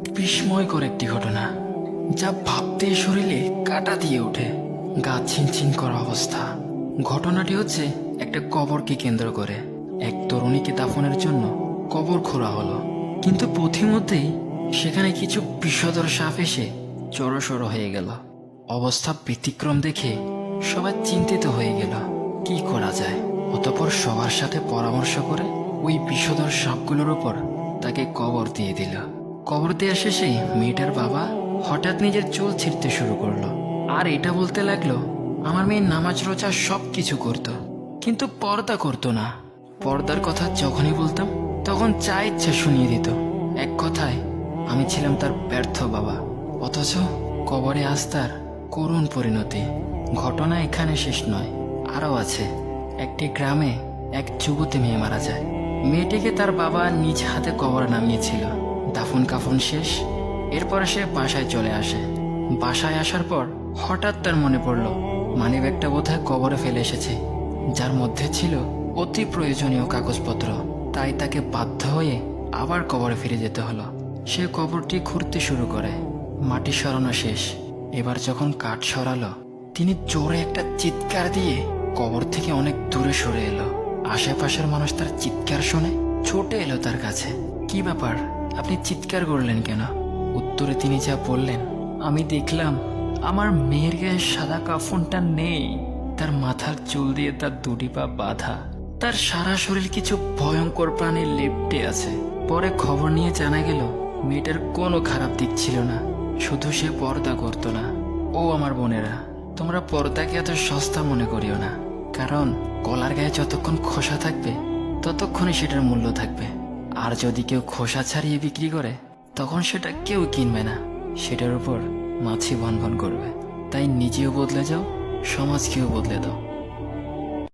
বিস্ময়কর একটি ঘটনা, যা ভাবতে শরীরে কাঁটা দিয়ে ওঠে, গা ছিনছিন করা অবস্থা। ঘটনাটি হচ্ছে একটা কবরকে কেন্দ্র করে। এক তরুণীকে দাফনের জন্য কবর খোঁড়া হলো, কিন্তু পথিমধ্যেই সেখানে কিছু বিষধর সাপ এসে জড়সড় হয়ে গেল। অবস্থা ব্যতিক্রম দেখে সবাই চিন্তিত হয়ে গেল, কি করা যায়। অতঃপর সবার সাথে পরামর্শ করে ওই বিষধর সাপগুলোর উপর তাকে কবর দিয়ে দিল। কবর দেওয়া শেষে মেয়েটার বাবা হঠাৎ নিজের চুল ছিঁড়তে শুরু করলো, আর এটা বলতে লাগলো, আমার মেয়ে নামাজ রোজা সব কিছু করতো, কিন্তু পর্দা করতো না। পর্দার কথা যখনই বলতাম তখন যা ইচ্ছা শুনিয়ে দিত। এক কথায় আমি ছিলাম তার ব্যর্থ বাবা। অথচ কবরে আজ তার করুণ পরিণতি। ঘটনা এখানে শেষ নয়, আরও আছে। একটি গ্রামে এক যুবতী মেয়ে মারা যায়। মেয়েটিকে তার বাবা নিজ হাতে কবরে নামিয়েছিল। দাফন কাফন শেষ, এরপর সে বাসায় চলে আসে। বাসায় আসার পর হঠাৎ তার মনে পড়ল, মানিব্যাগটা বোধহয় কবরে ফেলে এসেছে, যার মধ্যে ছিল অতি প্রয়োজনীয় কাগজপত্র। তাই তাকে বাধ্য হয়ে আবার কবরে ফিরে যেতে হলো। সে কবরটি খুঁড়তে শুরু করে। মাটি সরানো শেষ, এবার যখন কাঠ সরালো, তিনি জোরে একটা চিৎকার দিয়ে কবর থেকে অনেক দূরে সরে এলো। আশেপাশের মানুষ তার চিৎকার শুনে ছুটে এলো তার কাছে। কি ব্যাপার, আপনি চিৎকার করলেন কেন? উত্তরে তিনি যা বললেন, আমি দেখলাম আমার মেয়ের গায়ে সাদা কাফনটা নেই, তার মাথার চুল দিয়ে তার দুটি পা বাঁধা, তার সারা শরীর কিছু ভয়ঙ্কর প্রাণী লেপ্টে আছে। পরে খবর নিয়ে জানা গেল মেয়েটার কোনো খারাপ দিক ছিল না, শুধু সে পর্দা করতো না। ও আমার বোনেরা, তোমরা পর্দাকে এত সস্তা মনে করিও না, কারণ কলার গায়ে যতক্ষণ খোসা থাকবে ততক্ষণই সেটার মূল্য থাকবে। আর যদি কেউ খোসা ছাড়িয়ে বিক্রি করে, তখন সেটা কেউ কিনবে না, সেটার উপর মাছি ভনভন করবে। তাই নিজেও বদলে যাও, সমাজকেও বদলে দাও।